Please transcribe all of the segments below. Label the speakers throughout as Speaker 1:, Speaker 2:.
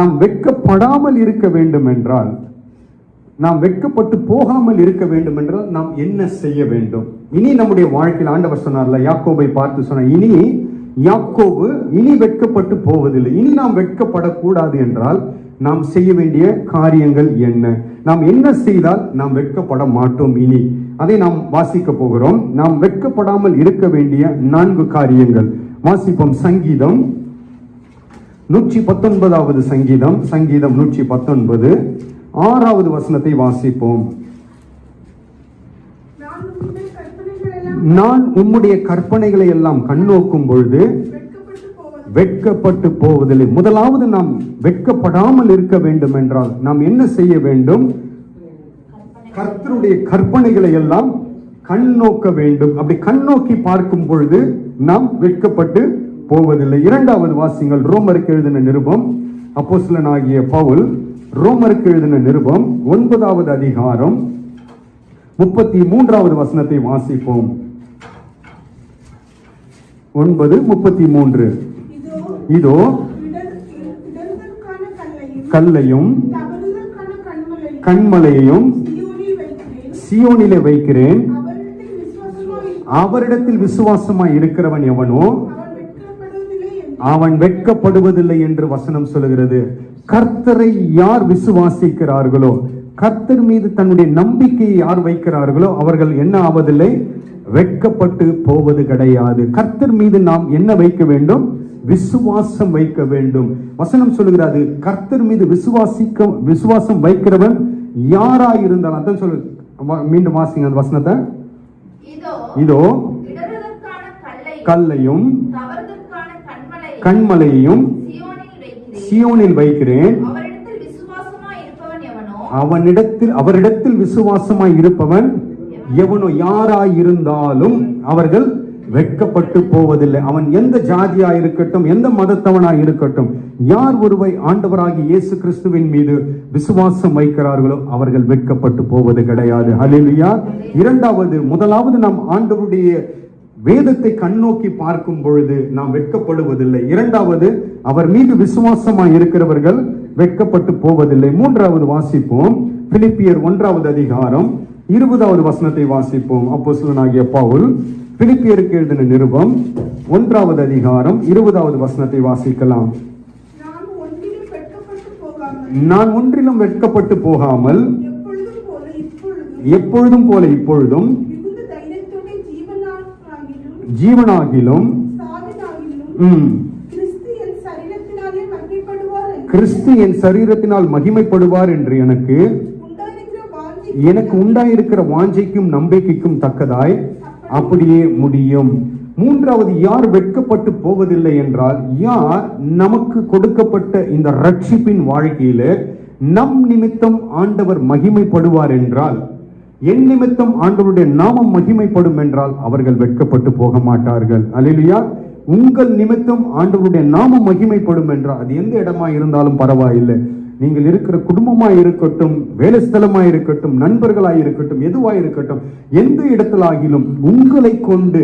Speaker 1: நாம் வெட்கப்படாமல் இருக்க வேண்டும் என்றால், நாம் வெட்கப்பட்டு போகாமல் இருக்க வேண்டும் என்றால் நாம் என்ன செய்ய வேண்டும்? இனி நம்முடைய வாழ்க்கையில் ஆண்டவர் சொன்னார்ல, யாக்கோபை பார்த்து சொன்னார், இனி யாக்கோபு இனி வெட்கப்பட்டு போவதில்லை. இனி நாம் வெட்கப்படக்கூடாது என்றால் நாம் செய்ய வேண்டிய காரியங்கள் என்ன? நாம் என்ன செய்தால் நாம் வெட்கப்பட மாட்டோம்? இனி அதை நாம் வாசிக்க போகிறோம். நாம் வெட்கப்படாமல் இருக்க வேண்டிய 4 காரியங்கள் வாசிப்போம். சங்கீதம் 119வது சங்கீதம் 119 6வது வசனத்தை வாசிப்போம். நான் உம்முடைய கற்பனைகளை எல்லாம் கண்ணோக்கும் பொழுது வெட்கப்பட்டு போவதில்லை. முதலாவது நாம் வெட்கப்படாமல் இருக்க வேண்டும் என்றால் நாம் என்ன செய்ய வேண்டும்? கர்த்தருடைய கற்பனைகளை எல்லாம் கண்ணோக்க வேண்டும். அப்படி கண்ணோக்கி பார்க்கும் பொழுது நாம் வெட்கப்பட்டு போவதில்லை. 2வது வாசிங்கள். ரோமருக்கு எழுதின நிருபம், அப்போஸ்தலனாகிய பவுல் ரோமருக்கு எழுதின நிருபம் 9வது அதிகாரம் 33வது வசனத்தை வாசிப்போம். 9:33. இதோ கல்லையும் கண்மலையையும் சியோனிலே வைக்கிறேன், அவரிடத்தில் விசுவாசமாய் இருக்கிறவன் எவனோ அவன் வெட்கப்படுவதில்லை என்று வசனம் சொல்லுகிறது. கர்த்தரை யார் விசுவாசிக்கிறார்களோ, கர்த்தர் மீது தன்னுடைய நம்பிக்கையை யார் வைக்கிறார்களோ அவர்கள் என்ன ஆவதில்லை? வெட்கப்பட்டு போவது கிடையாது. கர்த்தர் மீது நாம் என்ன வைக்க வேண்டும்? விசுவாசம் வைக்க வேண்டும். வசனம் சொல்லுகிறது, கர்த்தர் மீது விசுவாசம் வைக்கிறவன் யாராயிருந்தாலும், அதான் சொல்லு. மீண்டும் வாசிங்க அந்த வசனத்தை. இதோ கல்லையும் கண்மலையையும் சியோனில் வைக்கிறேன், அவரிடத்தில் விசுவாசமாய் இருப்பவன் எவனோ, யாராயிருந்தாலும் அவர்கள் வெட்கப்பட்டு போவதில்லை. அவன் எந்த ஜாதியா இருக்கட்டும், எந்த மதத்தவனாய் இருக்கட்டும், யார் ஒருவை ஆண்டவராகிய இயேசு கிறிஸ்துவின் மீது விசுவாசம் வைக்கிறார்களோ அவர்கள் வெட்கப்பட்டு போவது கிடையாது. ஹல்லேலூயா. முதலாவது நாம் ஆண்டவருடைய வேதத்தை கண்ணோக்கி பார்க்கும் பொழுது நாம் வெட்கப்படுவதில்லை. 2வது, அவர் மீது விசுவாசமாய் இருக்கிறவர்கள் வெட்கப்பட்டு போவதில்லை. 3வது வாசிப்போம். பிலிப்பியர் 1வது அதிகாரம் 20வது வசனத்தை வாசிப்போம். அப்போஸ்தலனாகிய பவுல் பிலிப்பியருக்கு எழுதின நிருபம் 1வது அதிகாரம் 20வது வசனத்தை வாசிக்கலாம். நான் ஒன்றிலும் வெட்கப்பட்டு போகாமல் எப்பொழுதும் போல இப்பொழுதும் ஜீவனாகிலும் கிறிஸ்து என் சரீரத்தினால் மகிமைப்படுவார் என்று எனக்கு உண்டாயிருக்கிற வாஞ்சைக்கும் நம்பிக்கைக்கும் தக்கதாய் அப்படியே முடியும். 3வது, யார் வெட்கப்பட்டு போவதில்லை என்றால், யார் நமக்கு கொடுக்கப்பட்ட இந்த ரட்சிப்பின் வாழ்க்கையில நம் நிமித்தம் ஆண்டவர் மகிமைப்படுவார் என்றால், என் நிமித்தம் ஆண்டவருடைய நாமம் மகிமைப்படும் என்றால் அவர்கள் வெட்கப்பட்டு போக மாட்டார்கள். அல்லேலூயா. உங்கள் நிமித்தம் ஆண்டவருடைய நாமம் மகிமைப்படும் என்றால், அது எந்த இடமா இருந்தாலும் பரவாயில்லை. நீங்கள் இருக்கிற குடும்பமாய் இருக்கட்டும், வேலை ஸ்தலமாய் இருக்கட்டும், நண்பர்களாய் இருக்கட்டும், எதுவாய் இருக்கட்டும், எந்த இடத்திலாகிலும் உங்களை கொண்டு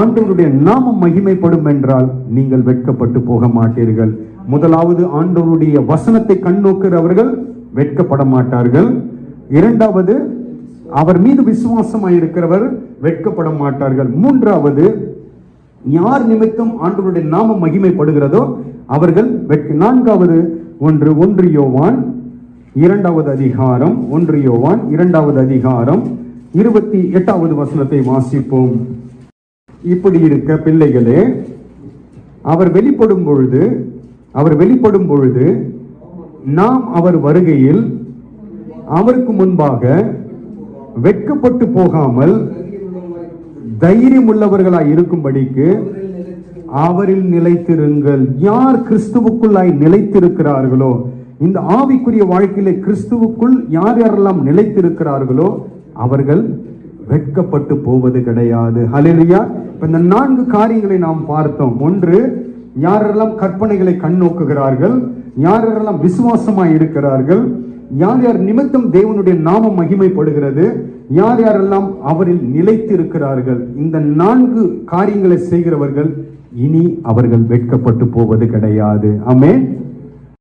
Speaker 1: ஆண்டவருடைய நாமம் மகிமைப்படும் என்றால் நீங்கள் வெட்கப்பட்டு போக மாட்டீர்கள். முதலாவது, ஆண்டவருடைய வசனத்தை கண்ணோக்கிறவர்கள் வெட்கப்பட மாட்டார்கள். 2வது, அவர் மீது விசுவாசமாய் இருக்கிறவர் வெட்கப்பட மாட்டார்கள். 3வது, யார் நிமித்தம் ஆண்டவருடைய நாமம் மகிமைப்படுகிறதோ அவர்கள் 4வது, 1 யோவான் 2வது அதிகாரம் 1 யோவான் 2வது அதிகாரம் 28வது வசனத்தை வாசிப்போம். இப்படி இருக்க பிள்ளைகளே, அவர் வெளிப்படும் பொழுது நாம் அவர் வருகையில் அவருக்கு முன்பாக வெட்கப்பட்டு போகாமல் தைரியம் உள்ளவர்களாய் இருக்கும்படிக்கு அவரில் நிலைத்திருங்கள். யார் கிறிஸ்துவுக்குள்ளாய் நிலைத்திருக்கிறார்களோ, இந்த ஆவிக்குரிய வாழ்க்கையிலே கிறிஸ்துவுக்குள் யார் யாரெல்லாம் நிலைத்திருக்கிறார்களோ அவர்கள் வெட்கப்பட்டு போவது கிடையாது. ஹல்லேலூயா. இந்த 4 காரியங்களை நாம் பார்த்தோம். 1, யாரெல்லாம் கற்பனைகளை கண்ணோக்குகிறார்கள், யாரெல்லாம் விசுவாசமாய் இருக்கிறார்கள், யார் யார் நிமித்தம் தேவனுடைய நாமம் மகிமைப்படுகிறது, யார் யாரெல்லாம் அவரில் நிலைத்து இருக்கிறார்கள். இந்த 4 காரியங்களை செய்கிறவர்கள் இனி அவர்கள் வெட்கப்பட்டு போவது கிடையாது. ஆமென்.